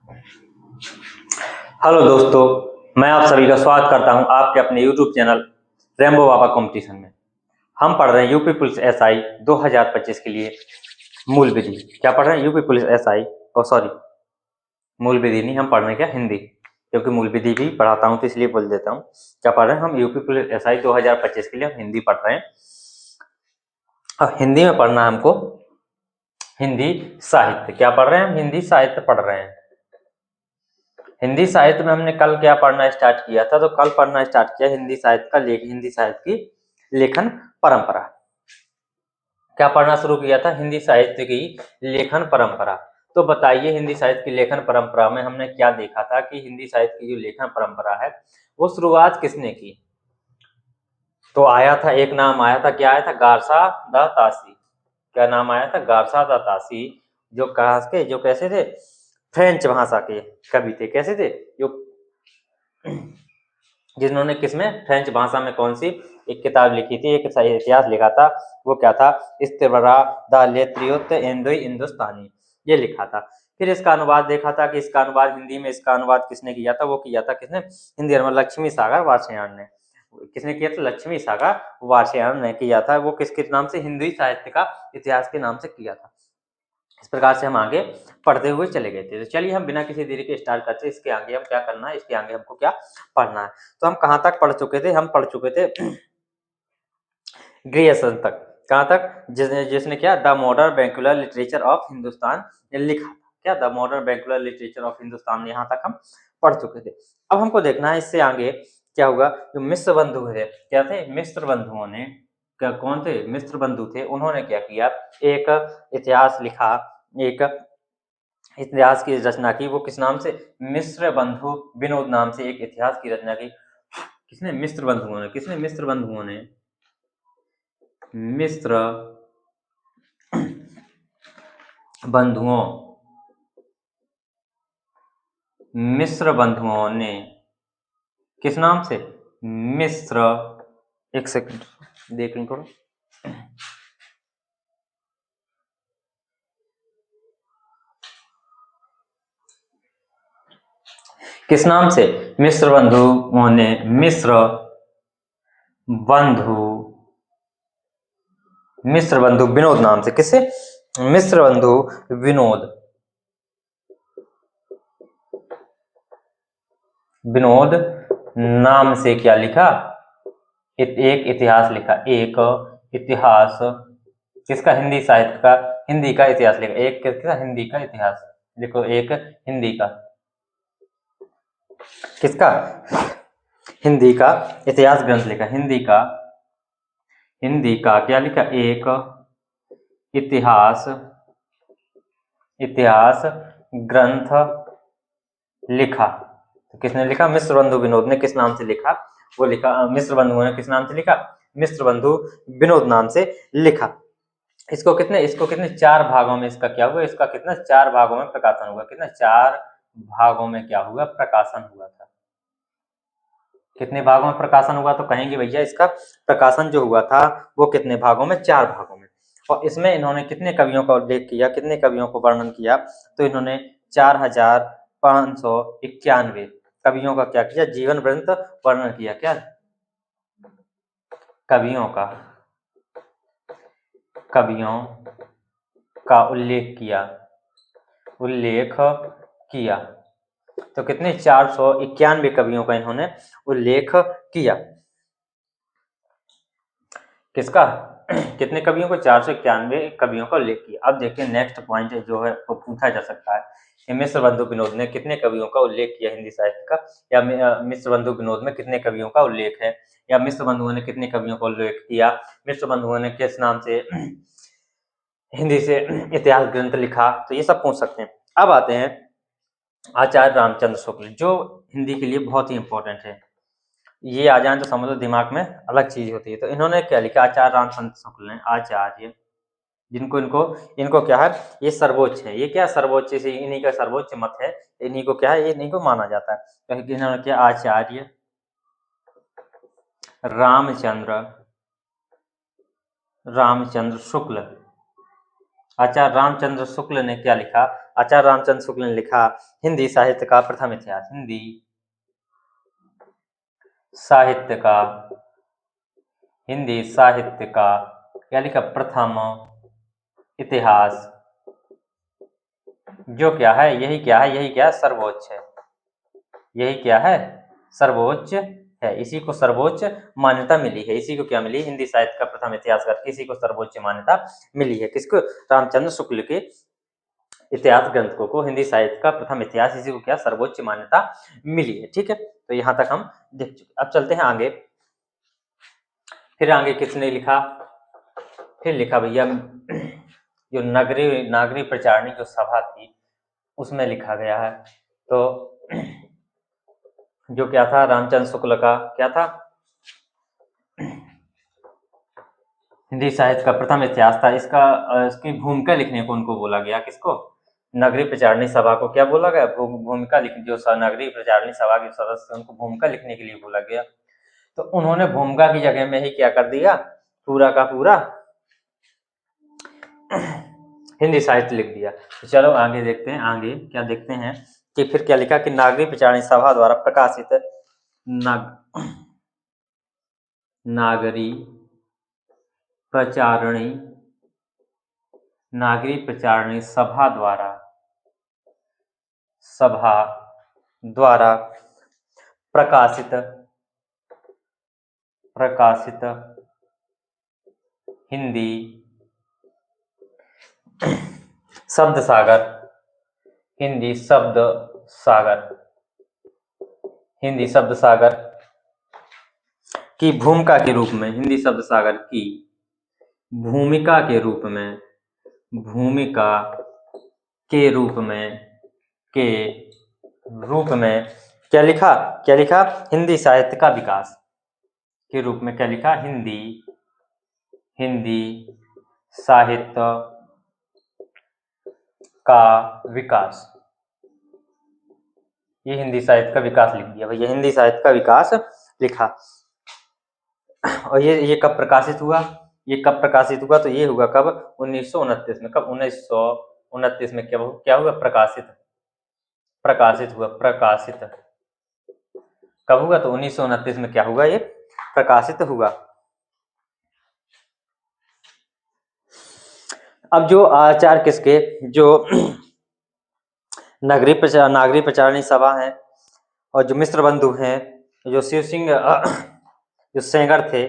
Hello दोस्तों, मैं आप सभी का स्वागत करता हूं आपके अपने यूट्यूब चैनल रेम्बो बाबा कंपटीशन में। हम पढ़ रहे हैं यूपी पुलिस एसआई 2025 के लिए मूल विधि। क्या पढ़ रहे हैं? यूपी पुलिस एसआई, सॉरी, मूल विधि नहीं, हम पढ़ रहे हैं क्या? हिंदी, क्योंकि मूल विधि भी पढ़ाता हूं तो इसलिए बोल देता हूं। क्या पढ़ रहे हैं हम? यूपी पुलिस एसआई 2025 के लिए हम हिंदी पढ़ रहे हैं। अब हिंदी में पढ़ना है हमको हिंदी साहित्य। क्या पढ़ रहे हैं हम? हिंदी साहित्य पढ़ रहे हैं। हिंदी साहित्य में हमने कल क्या पढ़ना स्टार्ट किया था? तो कल पढ़ना स्टार्ट किया हिंदी साहित्य का हिंदी साहित्य की लेखन परंपरा। क्या पढ़ना शुरू किया था? हिंदी साहित्य की लेखन परंपरा। तो बताइए, हिंदी साहित्य की लेखन परंपरा में हमने क्या देखा था कि हिंदी साहित्य की जो लेखन परंपरा है वो शुरुआत किसने की? तो आया था, एक नाम आया था। क्या आया था? गारसा द तासी। क्या नाम आया था? गारसा द तासी। जो कहा के, जो कैसे थे? फ्रेंच भाषा के कवि थे। कैसे थे? जो जिन्होंने किसमें? फ्रेंच भाषा में कौन सी एक किताब लिखी थी, एक इतिहास लिखा था। वो क्या था? इस्तिबरा द लेत्रियुत इंदोई हिंदुस्तानी, ये लिखा था। फिर इसका अनुवाद देखा था कि इसका अनुवाद हिंदी में, इसका अनुवाद किसने किया था? वो किया था किसने? हिंदी में लक्ष्मी सागर वात्स्यायन ने। किसने किया था? लक्ष्मी सागर वात्स्यायन ने किया था। वो किसके नाम से? हिंदी साहित्य का इतिहास के नाम से किया था। इस प्रकार से हम आगे पढ़ते हुए चले गए थे। तो चलिए हम बिना किसी देरी के स्टार्ट करते हैं। इसके आगे हम क्या करना है, इसके आगे हमको क्या पढ़ना है। तो हम कहाँ तक पढ़ चुके थे? हम पढ़ चुके थे ग्रेजुएशन तक। कहाँ तक? जिसने क्या the modern vernacular literature of Hindustan लिखा था। क्या? The modern vernacular literature of Hindustan, यहाँ तक हम पढ़ चुके थे। अब हमको देखना है इससे आगे क्या होगा। जो मिश्र बंधु है, क्या थे? मिश्र बंधुओं ने, क्या कौन थे? मिश्र बंधु थे। उन्होंने क्या किया? एक इतिहास लिखा, एक इतिहास की रचना की। वो किस नाम से? मिश्र बंधु विनोद नाम से एक इतिहास की रचना की। किसने? मिश्र बंधुओं ने। किसने? मिश्र बंधुओं ने। मिश्र बंधुओं, मिश्र बंधुओं ने किस नाम से? मिश्र, एक सेकंड देख लें थोड़ा। किस नाम से? मिश्र बंधुओं ने, मिश्र बंधु, मिश्र बंधु विनोद नाम से। किससे? मिश्र बंधु विनोद, विनोद नाम से क्या लिखा? एक इतिहास लिखा। एक इतिहास किसका? हिंदी साहित्य का, हिंदी का इतिहास लिखा। एक किसका? हिंदी का इतिहास। देखो, एक हिंदी का, किसका? हिंदी का इतिहास ग्रंथ लिखा। हिंदी का, हिंदी का क्या लिखा? एक इतिहास, इतिहास ग्रंथ लिखा। तो किसने लिखा? मिश्र बंधु विनोद ने। किस नाम से लिखा? वो लिखा, मिश्र बंधुओं ने किस नाम से लिखा? मिश्र बंधु विनोद नाम से लिखा। इसको कितने 4 भागों में इसका क्या हुआ? इसका कितना? 4 भागों में प्रकाशन हुआ। कितना? 4 भागों में क्या हुआ? प्रकाशन हुआ था। कितने भागों में प्रकाशन हुआ? तो कहेंगे भैया इसका प्रकाशन जो हुआ था वो कितने भागों में? 4 भागों में। और इसमें इन्होंने कितने कवियों का उल्लेख किया, कितने कवियों को वर्णन किया? तो इन्होंने 4591 कवियों का क्या किया? जीवन वृत्त वर्णन किया। क्या? कवियों का उल्लेख किया। तो कितने? 491 कवियों का इन्होंने उल्लेख किया। किसका? कितने कवियों को? 491 कवियों का उल्लेख किया। अब देखिए नेक्स्ट पॉइंट जो है वो पूछा जा सकता है, मिश्र बंधु विनोद ने कितने कवियों का उल्लेख किया हिंदी साहित्य का? या मिश्र बंधु विनोद में कितने कवियों का उल्लेख है? या मिश्र बंधुओं ने कितने कवियों का उल्लेख किया? मिश्र बंधुओं ने किस नाम से हिंदी से इतिहास ग्रंथ लिखा? तो ये सब पूछ सकते हैं। अब आते हैं आचार्य रामचंद्र शुक्ल, जो हिंदी के लिए बहुत ही इंपॉर्टेंट है। ये आ जाए तो समझ लो दिमाग में अलग चीज होती है। तो इन्होंने क्या लिखा? आचार्य रामचंद्र शुक्ल ने, आचार्य, जिनको इनको क्या है? ये सर्वोच्च है। ये क्या? सर्वोच्च से इन्हीं का सर्वोच्च मत है। इन्हीं को क्या है? ये इन्हीं को माना जाता है। क्योंकि इन्होंने क्या? आचार्य रामचंद्र शुक्ल, आचार्य रामचंद्र शुक्ल ने क्या लिखा? आचार्य रामचंद्र शुक्ल ने लिखा हिंदी साहित्य का प्रथम इतिहास। हिंदी साहित्य का क्या लिखा? प्रथम इतिहास। जो क्या है? यही क्या है? सर्वोच्च है। यही क्या है? सर्वोच्च है। इसी को सर्वोच्च मान्यता मिली है। इसी को क्या मिली? हिंदी साहित्य का प्रथम इतिहास करके इसी को सर्वोच्च मान्यता मिली है। किसको? रामचंद्र शुक्ल के इतिहास ग्रंथ को हिंदी साहित्य का प्रथम इतिहास, इसी को क्या? सर्वोच्च मान्यता मिली है। ठीक है, तो यहाँ तक हम देख चुके। अब चलते हैं आगे। फिर आगे किसने लिखा? फिर लिखा भैया जो नागरी प्रचारणी जो सभा थी उसमें लिखा गया है। तो जो क्या था? रामचंद्र शुक्ल का क्या था? हिंदी साहित्य का प्रथम इतिहास था। इसकी भूमिका लिखने को उनको बोला गया। किसको? नगरीय प्रचारणी सभा को क्या बोला गया? भूमिका लिखने। जो नगरीय प्रचारणी सभा के सदस्य उनको भूमिका लिखने के लिए बोला गया। तो उन्होंने भूमिका की जगह में ही क्या कर दिया? पूरा का पूरा हिंदी साहित्य लिख दिया। तो चलो आगे देखते हैं। आगे क्या देखते हैं कि फिर क्या लिखा कि नागरिक प्रचारणी सभा द्वारा प्रकाशित नागरी प्रचारणी सभा द्वारा प्रकाशित हिंदी शब्द सागर की भूमिका के रूप में, हिंदी शब्द सागर की भूमिका के रूप में क्या लिखा? हिंदी साहित्य का विकास के रूप में क्या लिखा? हिंदी साहित्य का विकास। ये हिंदी साहित्य का विकास लिख दिया भैया। हिंदी साहित्य का विकास लिखा। और ये कब प्रकाशित हुआ? तो ये हुआ कब? 1929 में। कब? 1929 में क्या हुआ? प्रकाशित हुआ। कब हुआ? तो 1929 में क्या हुआ? ये प्रकाशित हुआ। अब जो आचार्य किसके, जो नागरिक प्रचारणी सभा है और जो मिश्र बंधु हैं, जो शिव सिंह जो सेंगर थे,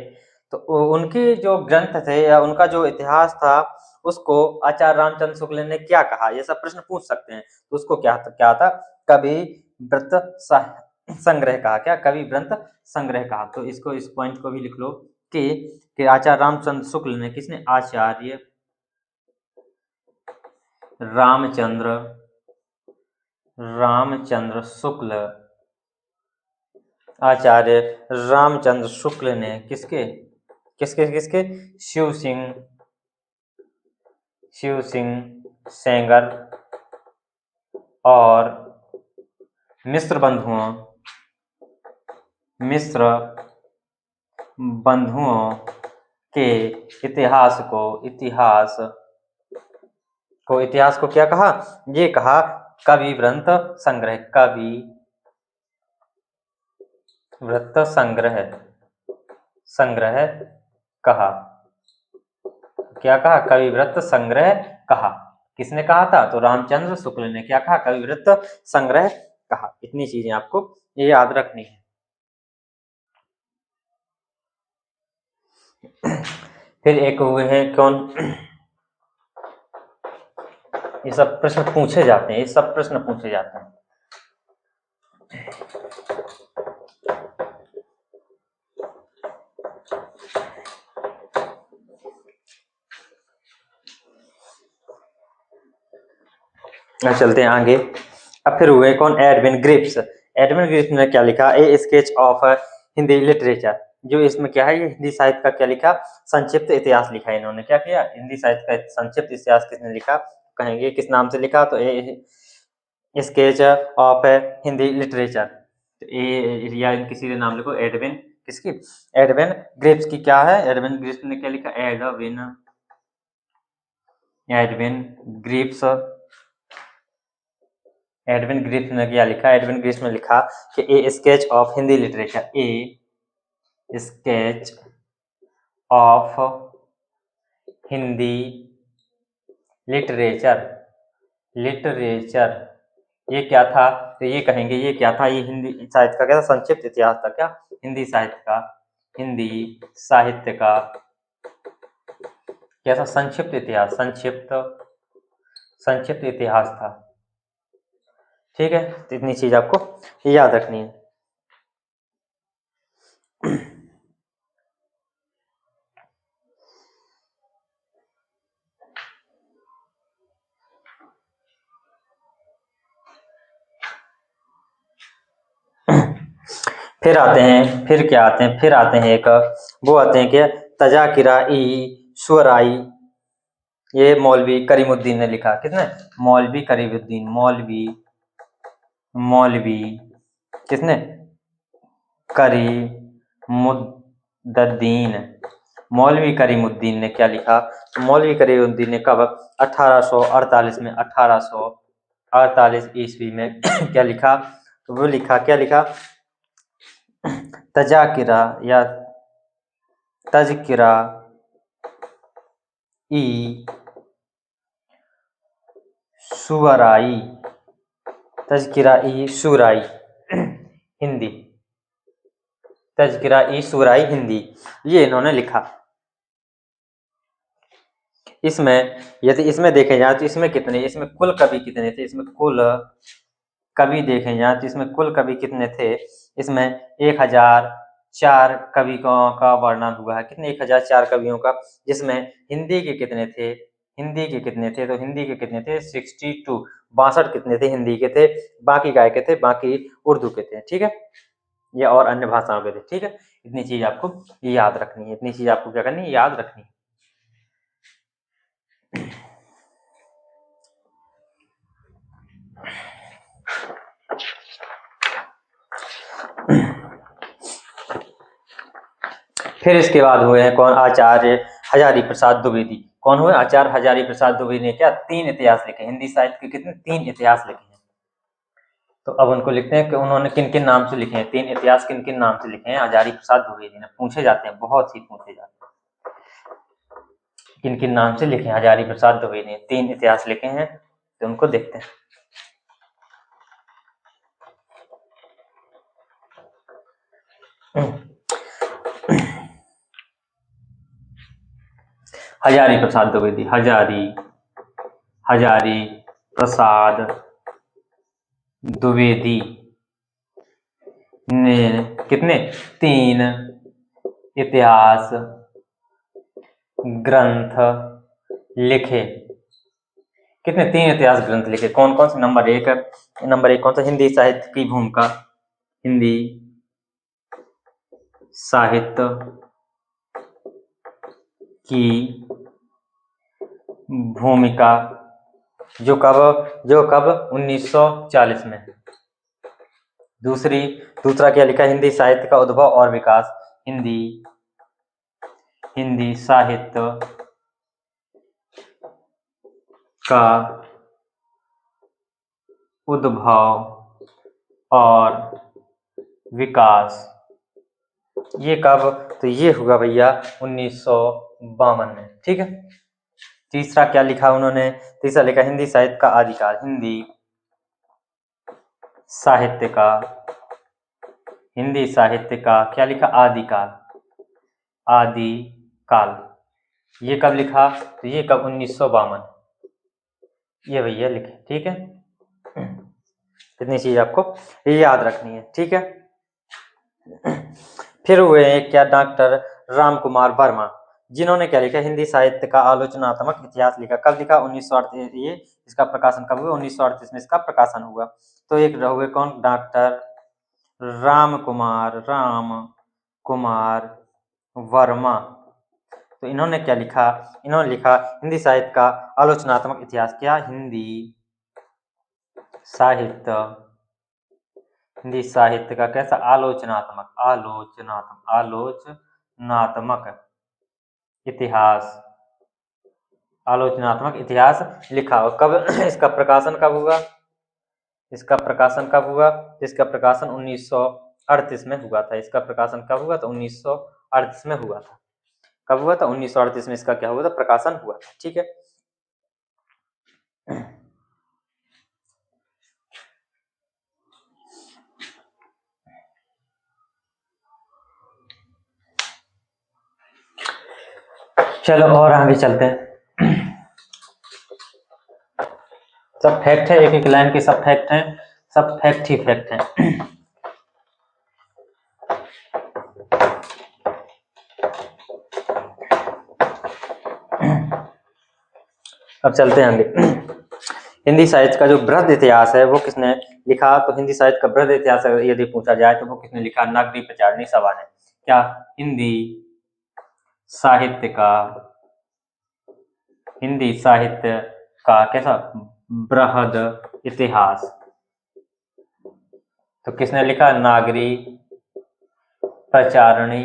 तो उनके जो ग्रंथ थे या उनका जो इतिहास था उसको आचार्य रामचंद्र शुक्ल ने क्या कहा? ये सब प्रश्न पूछ सकते हैं। तो उसको क्या था? कवि व्रत संग्रह कहा। क्या? कवि व्रत संग्रह कहा। तो इसको, इस पॉइंट को भी लिख लो कि आचार्य रामचंद्र शुक्ल ने, किसने? आचार्य रामचंद्र शुक्ल ने किसके शिव सिंह सेंगर और मिश्र बंधुओं के इतिहास को क्या कहा? ये कहा कवि व्रत संग्रह कहा। क्या कहा? कवि व्रत संग्रह कहा। किसने कहा था? तो रामचंद्र शुक्ल ने क्या कहा? कवि व्रत संग्रह कहा। इतनी चीजें आपको ये याद रखनी है। फिर एक हुए हैं कौन? ये सब प्रश्न पूछे जाते हैं। चलते हैं आगे। अब फिर हुए कौन? एडविन ग्रिप्स ने क्या लिखा? ए स्केच ऑफ हिंदी लिटरेचर। जो इसमें क्या है? ये हिंदी साहित्य का क्या लिखा? संक्षिप्त इतिहास लिखा है इन्होंने। क्या किया? हिंदी साहित्य का संक्षिप्त इतिहास किसने लिखा? कहेंगे किस नाम से लिखा? तो ए स्केच ऑफ हिंदी लिटरेचर। तो या किसी के नाम लिखो। एडविन किसकी? एडविन ग्रिप्स की। क्या है? एडविन ग्रिप्स ने क्या लिखा? एडविन ग्रिप्स एडविन ग्रिफ्थ ने क्या लिखा? एडविन ग्रिफ्थ ने लिखा कि ए sketch of Hindi literature, A sketch of Hindi literature, literature ये क्या था? तो ये कहेंगे ये क्या था? ये हिंदी साहित्य का क्या था? संक्षिप्त इतिहास था। क्या? हिंदी साहित्य का, हिंदी साहित्य का क्या था? संक्षिप्त इतिहास, संक्षिप्त इतिहास था। ठीक है, तो इतनी चीज आपको याद रखनी है। फिर आते हैं, फिर क्या आते हैं? फिर आते हैं एक वो आते हैं क्या? तजाकिरा-ई शुअराई, ये मौलवी करीमुद्दीन ने लिखा। किसने? मौलवी करीमुद्दीन, मौलवी किसने? करीमुद्दीन, मौलवी करीमुद्दीन ने क्या लिखा? मौलवी करीमुद्दीन ने कब? 1848 में, 1848 ईस्वी में क्या लिखा? तो वो लिखा, क्या लिखा? तजाकिरा या तज़किरा ई शुअराई, तज़किरा ई शुअराई हिंदी, तज़किरा ई शुअराई हिंदी, ये इन्होंने लिखा। इसमें यदि इसमें देखे जाए तो इसमें कितने, इसमें कुल कवि कितने थे? इसमें कुल कवि देखे जाए तो इसमें कुल कवि कितने थे? इसमें 1004 कवियों का वर्णन हुआ है। कितने? 1004 कवियों का। जिसमें हिंदी के कितने थे? हिंदी के कितने थे? तो हिंदी के कितने थे? 62, 62 कितने थे? हिंदी के थे। बाकी काय के थे? बाकी उर्दू के थे। ठीक है, या और अन्य भाषाओं के थे। ठीक है, इतनी चीज आपको याद रखनी है, इतनी चीज आपको क्या करनी है? याद रखनी है। फिर इसके बाद हुए हैं कौन? आचार्य हजारी प्रसाद द्विवेदी। कौन हुए? आचार्य हजारी प्रसाद द्विवेदी ने क्या? 3 इतिहास लिखे। हिंदी साहित्य के कितने? 3 इतिहास लिखे हैं। तो अब उनको लिखते हैं कि उन्होंने किन किन नाम से लिखे हैं, 3 इतिहास किन किन नाम से लिखे हैं हजारी प्रसाद द्विवेदी ने। पूछे जाते हैं, बहुत ही पूछे जाते हैं, किन किन नाम से लिखे हैं हजारी प्रसाद द्विवेदी ने 3 इतिहास लिखे हैं। तो उनको देखते हैं। हजारी प्रसाद द्विवेदी, हजारी प्रसाद द्विवेदी ने कितने? 3 इतिहास ग्रंथ लिखे। कितने? 3 इतिहास ग्रंथ लिखे। कौन कौन से? नंबर 1 कौन सा? हिंदी साहित्य की भूमिका, हिंदी साहित्य की भूमिका, जो कब 1940 में। दूसरा क्या लिखा? हिंदी साहित्य का उद्भव और विकास, हिंदी साहित्य का उद्भव और विकास, ये कब? तो ये हुआ भैया 1952 में। ठीक है। तीसरा क्या लिखा उन्होंने? तीसरा लिखा हिंदी साहित्य का आदिकाल, हिंदी साहित्य का क्या लिखा? आदिकाल। ये कब लिखा? तो ये कब? 1952, ये भैया लिखे। ठीक है, इतनी चीज आपको याद रखनी है। ठीक है। फिर हुए हैं क्या? डॉक्टर राम कुमार वर्मा, जिन्होंने क्या लिखा? हिंदी साहित्य का आलोचनात्मक इतिहास लिखा। कब लिखा? 1938। ये इसका प्रकाशन कब हुआ? 1938 में इसका प्रकाशन हुआ। तो एक हुए कौन? डॉक्टर राम कुमार वर्मा। तो इन्होंने क्या लिखा? इन्होंने लिखा हिंदी साहित्य का आलोचनात्मक इतिहास। क्या? हिंदी साहित्य का कैसा? आलोचनात्मक इतिहास लिखा। और कब इसका प्रकाशन कब हुआ? इसका प्रकाशन कब हुआ? इसका प्रकाशन 1938 में हुआ था। इसका प्रकाशन कब हुआ? तो 1938 में हुआ था। कब हुआ था? 1938 में इसका क्या हुआ था? प्रकाशन हुआ था। ठीक है। चलो और आगे चलते हैं। सब फैक्ट है, एक एक लाइन के सब फैक्ट हैं, सब फैक्ट ही फैक्ट हैं। अब चलते हैं आगे। हिंदी साहित्य का जो बृहद इतिहास है वो किसने लिखा? तो हिंदी साहित्य का बृहद इतिहास यदि पूछा जाए तो वो किसने लिखा? नागरी प्रचारिणी सभा ने। क्या? हिंदी साहित्य का कैसा बृहद इतिहास, तो किसने लिखा? नागरी प्रचारिणी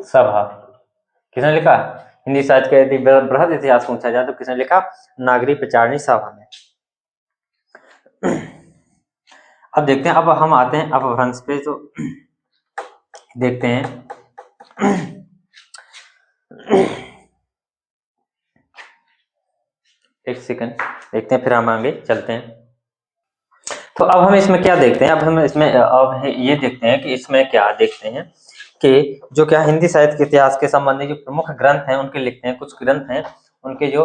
सभा। किसने लिखा? हिंदी साहित्य का यदि बृहद इतिहास पूछा जाए तो किसने लिखा? नागरी प्रचारिणी सभा ने। अब देखते हैं, अब हम आते हैं अपभ्रंश पे, तो देखते हैं। एक सेकंड देखते हैं, फिर हम आगे चलते हैं। तो अब हम इसमें क्या देखते हैं? अब ये देखते हैं कि इसमें क्या देखते हैं कि जो क्या हिंदी साहित्य के इतिहास के संबंधी जो प्रमुख ग्रंथ हैं उनके लिखते हैं। कुछ ग्रंथ हैं उनके जो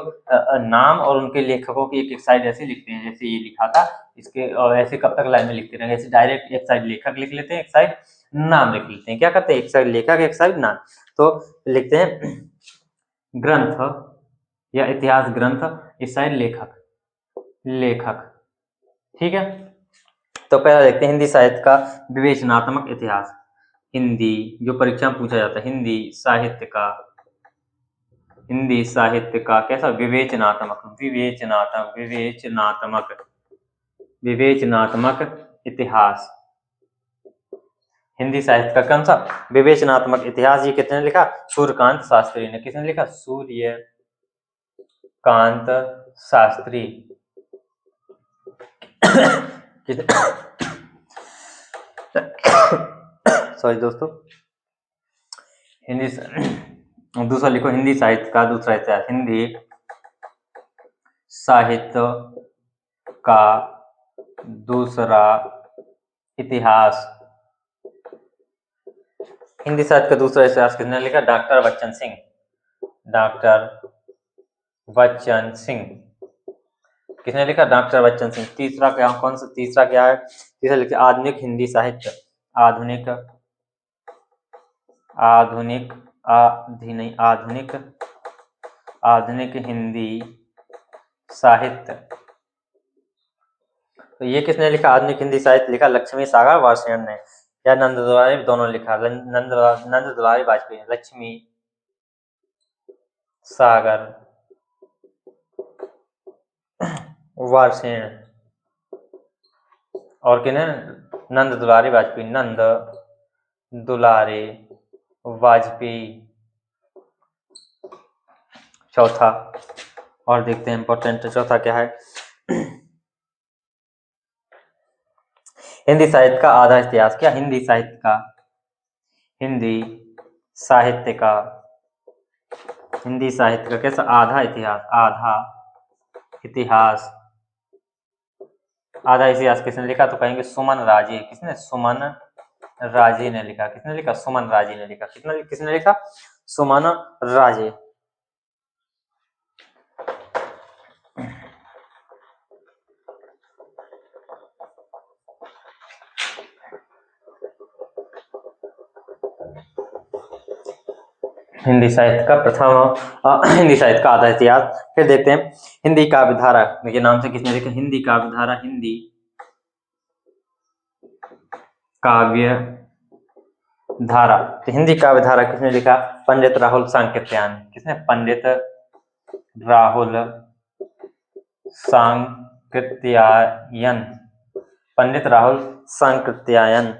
नाम और उनके लेखकों की एक साइड ऐसे लिखते हैं, जैसे ये लिखा था इसके, और ऐसे कब तक लाइन में लिखते रहेंगे? ऐसे डायरेक्ट एक साइड लेखक लिख लेते हैं, एक साइड नाम लिख लेते हैं। क्या करते हैं? एक साइड लेखक, एक साइड नाम। तो लिखते हैं ग्रंथ या इतिहास ग्रंथ, इस साइड लेखक। ठीक है। तो पहला देखते हैं हिंदी साहित्य का विवेचनात्मक इतिहास। हिंदी जो परीक्षा में पूछा जाता है, हिंदी साहित्य का कैसा? विवेचनात्मक इतिहास। हिंदी साहित्य का कौन सा? विवेचनात्मक इतिहास। ये किसने लिखा? सूर्यकांत शास्त्री ने। किसने लिखा? सूर्यकांत शास्त्री। सॉरी दोस्तों, हिंदी दूसरा लिखो, हिंदी साहित्य का दूसरा इतिहास। हिंदी साहित्य का दूसरा इतिहास। हिंदी साहित्य का दूसरा इतिहास किसने लिखा? डॉक्टर बच्चन सिंह। किसने लिखा? डॉक्टर बच्चन सिंह। तीसरा क्या? कौन सा तीसरा क्या है? तीसरा लिखिए आधुनिक हिंदी साहित्य। आधुनिक हिंदी साहित्य। तो ये किसने लिखा? आधुनिक हिंदी साहित्य लिखा लक्ष्मी सागर वार्ष्णेय ने, या नंद दुलारी, दोनों लिखा। नंद दुलारी वाजपेयी, लक्ष्मी सागर वार्ष्णेय, और किन्हें? नंद दुलारी वाजपेयी। नंद दुलारी वाजपेयी चौथा। और देखते हैं इंपॉर्टेंट चौथा क्या है। हिंदी साहित्य का आधा इतिहास। क्या? हिंदी साहित्य का कैसा? आधा इतिहास किसने लिखा? तो कहेंगे सुमन राजे। किसने? सुमन राजे ने लिखा। किसने लिखा? सुमन राजे ने लिखा। किसने लिखा? सुमन राजे। हिंदी साहित्य का आधा इतिहास। फिर देखते हैं हिंदी काव्यधारा के नाम से किसने लिखा? हिंदी काव्यधारा। हिंदी काव्यधारा, तो हिंदी काव्यधारा किसने लिखा? पंडित राहुल सांकृत्यायन। किसने? पंडित राहुल सांकृत्यायन।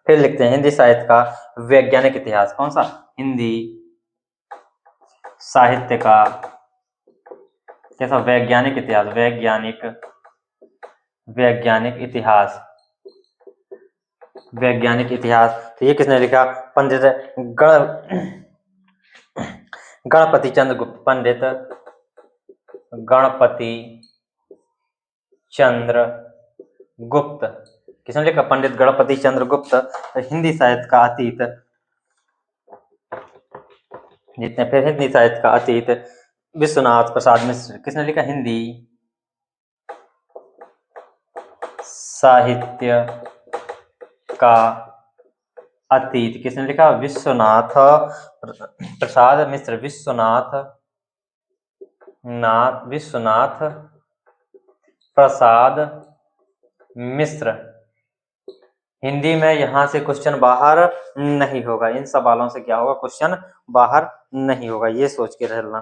फिर लिखते हैं हिंदी साहित्य का वैज्ञानिक इतिहास। कौन सा? हिंदी साहित्य का कैसा वैज्ञानिक इतिहास, वैज्ञानिक इतिहास। तो ये किसने लिखा? पंडित गणपति चंद्रगुप्त, पंडित गणपति चंद्रगुप्त। किसने लिखा? पंडित गणपति चंद्रगुप्त। तो हिंदी साहित्य का अतीत, जितने फिर हिंदी साहित्य का अतीत विश्वनाथ प्रसाद मिश्र। किसने लिखा? हिंदी साहित्य का अतीत किसने लिखा? विश्वनाथ प्रसाद मिश्र। विश्वनाथ प्रसाद मिश्र। हिंदी में यहां से क्वेश्चन बाहर नहीं होगा, इन सवालों से क्या होगा? क्वेश्चन बाहर नहीं होगा। ये सोच के रहना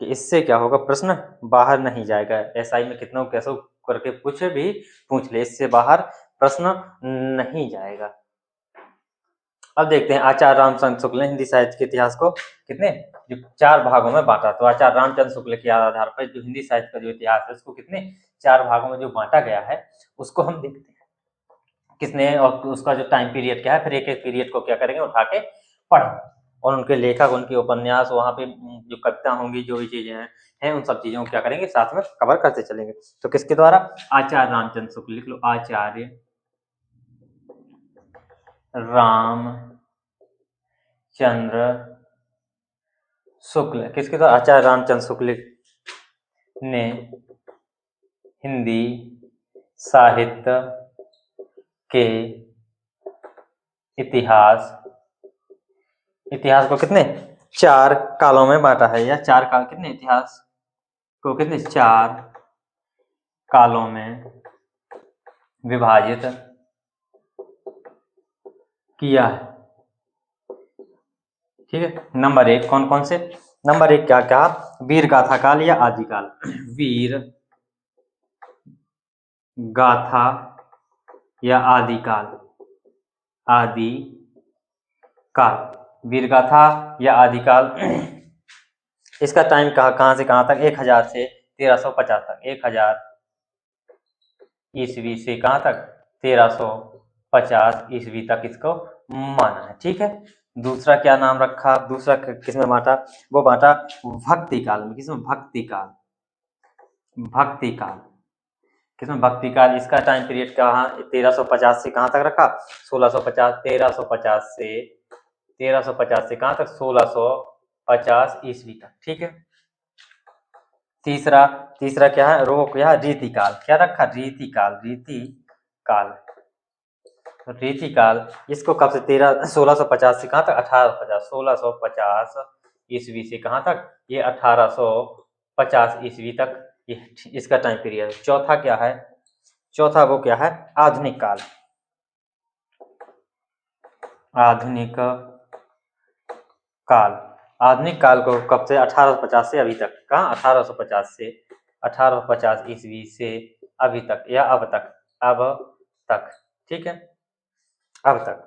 कि इससे क्या होगा? प्रश्न बाहर नहीं जाएगा। एसआई में कितना कैसे करके पूछ ले, इससे बाहर प्रश्न नहीं जाएगा। अब देखते हैं आचार्य रामचंद्र शुक्ल ने हिंदी साहित्य के इतिहास को कितने जो 4 भागों में बांटा। तो आचार्य रामचंद्र शुक्ल के आधार पर जो हिंदी साहित्य का जो इतिहास है उसको कितने 4 भागों में जो बांटा गया है उसको हम देखते हैं किसने, और उसका जो टाइम पीरियड क्या है। फिर एक एक पीरियड को क्या करेंगे? उठा के पढ़ेंगे और उनके लेखक, उनके उपन्यास, वहाँ पे जो कविता होंगी, जो भी चीजें हैं उन सब चीजों को क्या करेंगे? साथ में कवर करते चलेंगे। तो किसके द्वारा? आचार्य रामचंद्र शुक्ल। लिख लो, आचार्य रामचंद्र शुक्ल। किसके द्वारा? आचार्य रामचंद्र शुक्ल ने हिंदी साहित्य के इतिहास को कितने 4 कालों में बांटा है, या 4 काल कितने इतिहास को कितने 4 कालों में विभाजित किया है। ठीक है। नंबर 1 कौन कौन से? नंबर 1 क्या क्या? वीर गाथा काल या आदि काल। वीर गाथा या आदि काल। वीर गाथा या आदि काल। इसका टाइम कहाँ से कहाँ तक? 1000 से 1350 तक। 1000 ईस्वी से कहाँ तक? 1350 ईस्वी तक इसको माना है। ठीक है। दूसरा क्या नाम रखा? दूसरा किसमें बांटा? वो बांटा भक्ति काल में। किसमें? भक्ति काल। किसमें? भक्ति काल। इसका टाइम पीरियड कहाँ? 1350 से कहाँ तक रखा? 1650। 1350 से कहाँ तक? 1650 ईस्वी तक। ठीक है। तीसरा क्या है? रोक या रीतिकाल। क्या रखा? रीतिकाल। इसको कब से? 1650 से कहाँ तक? 1850। 1650 ईस्वी से कहाँ तक? ये 1850 ईस्वी तक इसका टाइम पीरियड है। चौथा क्या है? चौथा वो क्या है? आधुनिक काल। आधुनिक काल को कब से? 1850 से अभी तक। कहाँ? 1850 ईस्वी से अभी तक, या अब तक। ठीक है, अब तक।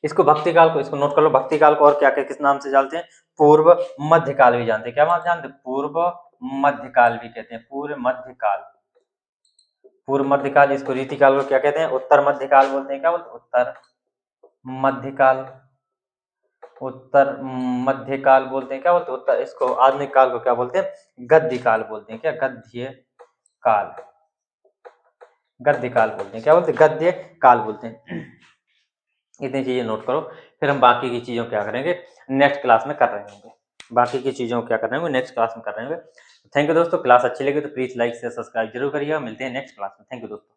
इसको भक्ति काल को, इसको नोट कर लो। भक्ति काल को और क्या क्या किस नाम से जानते हैं? पूर्व मध्यकाल भी जानते हैं। क्या जानते हैं? पूर्व मध्यकाल भी कहते हैं। पूर्व मध्यकाल। इसको रीतिकाल को क्या कहते हैं? उत्तर मध्यकाल बोलते हैं। क्या बोलते हैं? उत्तर मध्यकाल बोलते हैं। क्या बोलते हैं? उत्तर। इसको आधुनिक काल को क्या बोलते हैं? गद्य काल बोलते हैं। क्या? गद्य काल बोलते हैं। क्या बोलते हैं? गद्य काल बोलते हैं। इतनी चीजें नोट करो, फिर हम बाकी की चीजों क्या करेंगे? नेक्स्ट क्लास में कर रहे होंगे। बाकी की चीजों को क्या कर रहे होंगे? नेक्स्ट क्लास में कर रहे होंगे। थैंक यू दोस्तों। क्लास अच्छी लगी तो प्लीज लाइक से सब्सक्राइब जरूर करिएगा। मिलते हैं नेक्स्ट क्लास में। थैंक यू दोस्तों।